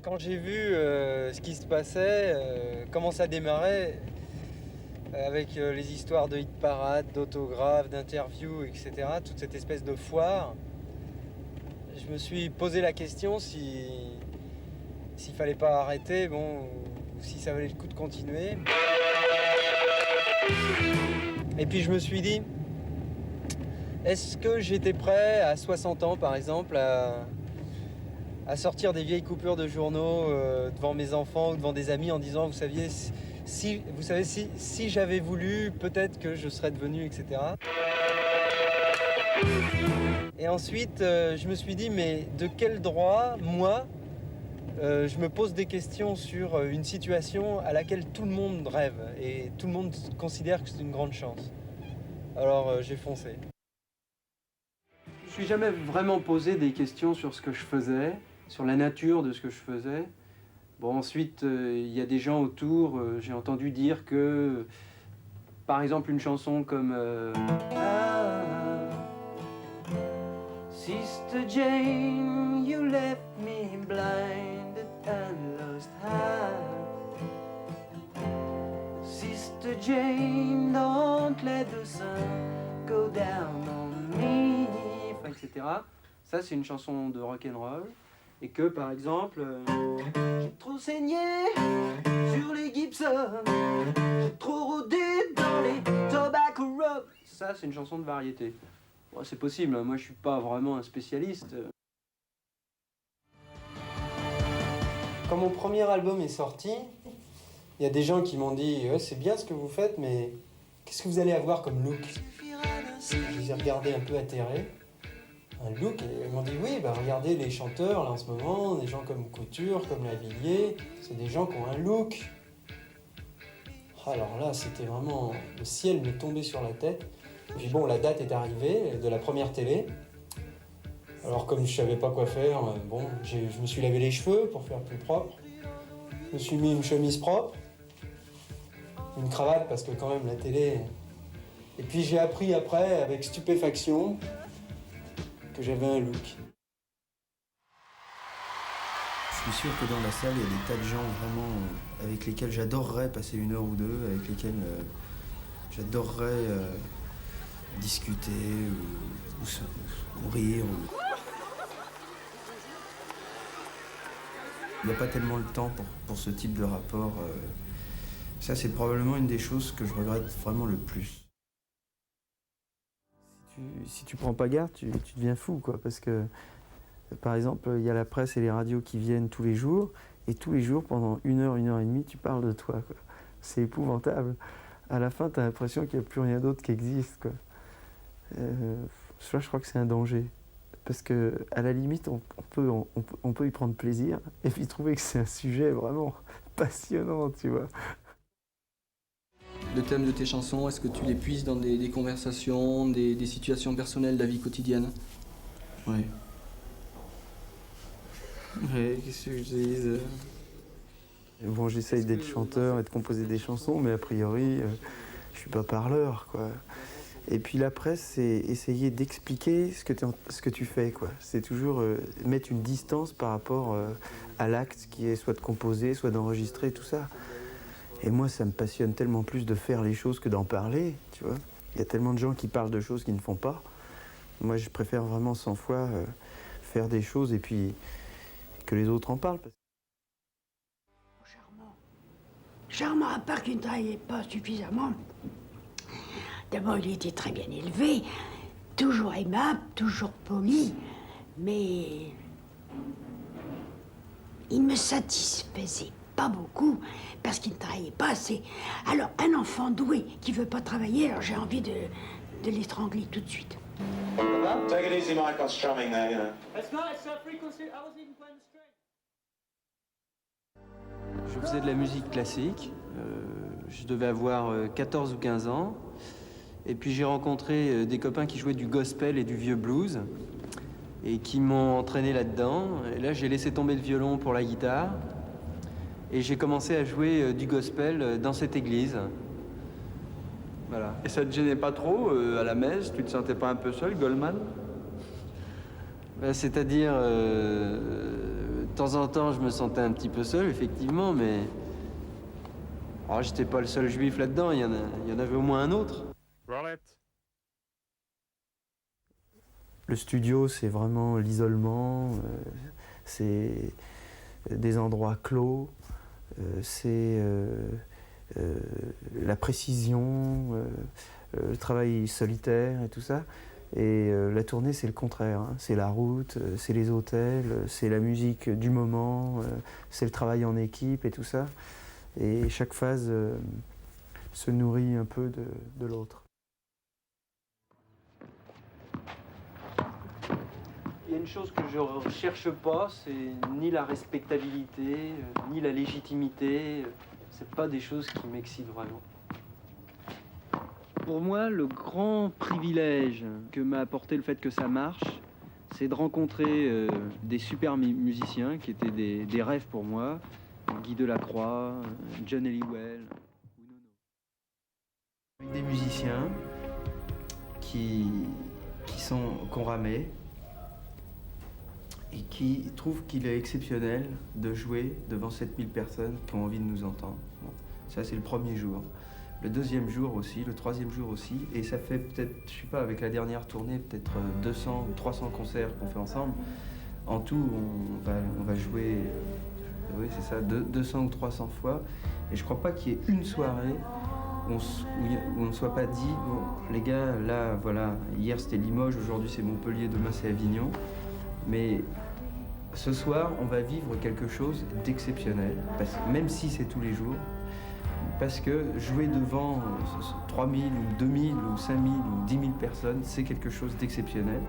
Quand j'ai vu ce qui se passait, comment ça démarrait, avec les histoires de hit parade, d'autographes, d'interviews, etc., toute cette espèce de foire, je me suis posé la question s'il fallait pas arrêter, ou si ça valait le coup de continuer. Et puis je me suis dit, est-ce que j'étais prêt à 60 ans par exemple à sortir des vieilles coupures de journaux devant mes enfants ou devant des amis en disant, vous savez, si j'avais voulu, peut-être que je serais devenu, etc. Et ensuite, je me suis dit, mais de quel droit, moi, je me pose des questions sur une situation à laquelle tout le monde rêve et tout le monde considère que c'est une grande chance. Alors j'ai foncé. Je me suis jamais vraiment posé des questions sur ce que je faisais, sur la nature de ce que je faisais. Bon, ensuite, il y a des gens autour, j'ai entendu dire que, par exemple, une chanson comme Sister Jane, you left me blinded and lost heart. Sister Jane, don't let the sun go down on me, etc. Ça, c'est une chanson de rock'n'roll. Et que, par exemple, j'ai trop saigné sur les Gibson, j'ai trop rodé dans les Tobacco Road. Ça, c'est une chanson de variété. Bon, c'est possible, moi je suis pas vraiment un spécialiste. Quand mon premier album est sorti, il y a des gens qui m'ont dit ouais, c'est bien ce que vous faites, mais qu'est-ce que vous allez avoir comme look? Je les ai regardés un peu atterrés. Un look, et ils m'ont dit oui, regardez les chanteurs là en ce moment, des gens comme Couture, comme Lavilliers, c'est des gens qui ont un look. Alors là, c'était vraiment, le ciel m'est tombé sur la tête. Puis bon, la date est arrivée de la première télé. Alors comme je savais pas quoi faire, je me suis lavé les cheveux pour faire plus propre. Je me suis mis une chemise propre, une cravate parce que quand même la télé. Et puis j'ai appris après, avec stupéfaction, que j'avais un look. Je suis sûr que dans la salle, il y a des tas de gens vraiment avec lesquels j'adorerais passer une heure ou deux, avec lesquels j'adorerais discuter ou rire. Il n'y a pas tellement le temps pour ce type de rapport. Ça, c'est probablement une des choses que je regrette vraiment le plus. Si tu prends pas garde, tu deviens fou, quoi, parce que, par exemple, il y a la presse et les radios qui viennent tous les jours, et tous les jours, pendant une heure et demie, tu parles de toi, quoi. C'est épouvantable. À la fin, tu as l'impression qu'il n'y a plus rien d'autre qui existe, quoi. Ça, je crois que c'est un danger. Parce que, à la limite, on peut y prendre plaisir, et puis trouver que c'est un sujet vraiment passionnant, tu vois. Le thème de tes chansons, est-ce que tu les puises dans des conversations, des situations personnelles de la vie quotidienne? Oui. Oui, qu'est-ce que je dise? Bon, j'essaye d'être chanteur et de composer des chansons, mais a priori, je suis pas parleur, quoi. Et puis la presse, c'est essayer d'expliquer ce que tu fais, quoi. C'est toujours mettre une distance par rapport à l'acte qui est soit de composer, soit d'enregistrer, tout ça. Et moi, ça me passionne tellement plus de faire les choses que d'en parler, tu vois. Il y a tellement de gens qui parlent de choses qu'ils ne font pas. Moi, je préfère vraiment 100 fois faire des choses et puis que les autres en parlent. Charmant. Charmant, à part qu'il ne travaillait pas suffisamment. D'abord, il était très bien élevé, toujours aimable, toujours poli, mais il me satisfaisait pas beaucoup parce qu'il ne travaillait pas assez. Alors, un enfant doué qui veut pas travailler, alors j'ai envie de l'étrangler tout de suite. Take it easy, Michael. Strumming there, you know. It's not, it's a frequency. I wasn't even playing the string. Je faisais de la musique classique, je devais avoir 14 ou 15 ans, et puis j'ai rencontré des copains qui jouaient du gospel et du vieux blues, et qui m'ont entraîné là-dedans. Et là, j'ai laissé tomber le violon pour la guitare, et j'ai commencé à jouer du gospel dans cette église. Voilà. Et ça te gênait pas trop à la messe? Tu te sentais pas un peu seul, Goldman? C'est-à-dire, De temps en temps, je me sentais un petit peu seul, effectivement, mais... Oh, j'étais pas le seul juif là-dedans, il y en avait au moins un autre. Le studio, c'est vraiment l'isolement, c'est des endroits clos, c'est la précision, le travail solitaire et tout ça. Et la tournée, c'est le contraire, hein. C'est la route, c'est les hôtels, c'est la musique du moment, c'est le travail en équipe et tout ça. Et chaque phase se nourrit un peu de l'autre. Il y a une chose que je recherche pas, c'est ni la respectabilité, ni la légitimité. C'est pas des choses qui m'excitent vraiment. Pour moi, le grand privilège que m'a apporté le fait que ça marche, c'est de rencontrer des super musiciens qui étaient des rêves pour moi. Guy Delacroix, John Helliwell ou Nono. Des musiciens qu'on ramait et qui trouvent qu'il est exceptionnel de jouer devant 7000 personnes qui ont envie de nous entendre. Bon, ça, c'est le premier jour. Le deuxième jour aussi, le troisième jour aussi, et ça fait peut-être, je sais pas, avec la dernière tournée, peut-être 200 ou 300 concerts qu'on fait ensemble. En tout, on va jouer, oui, c'est ça, 200 ou 300 fois. Et je crois pas qu'il y ait une soirée où on ne soit pas dit, bon, les gars, là, voilà, hier c'était Limoges, aujourd'hui c'est Montpellier, demain c'est Avignon. Mais ce soir, on va vivre quelque chose d'exceptionnel, même si c'est tous les jours. Parce que jouer devant 3000 ou 2000 ou 5000 ou 10 000 personnes, c'est quelque chose d'exceptionnel.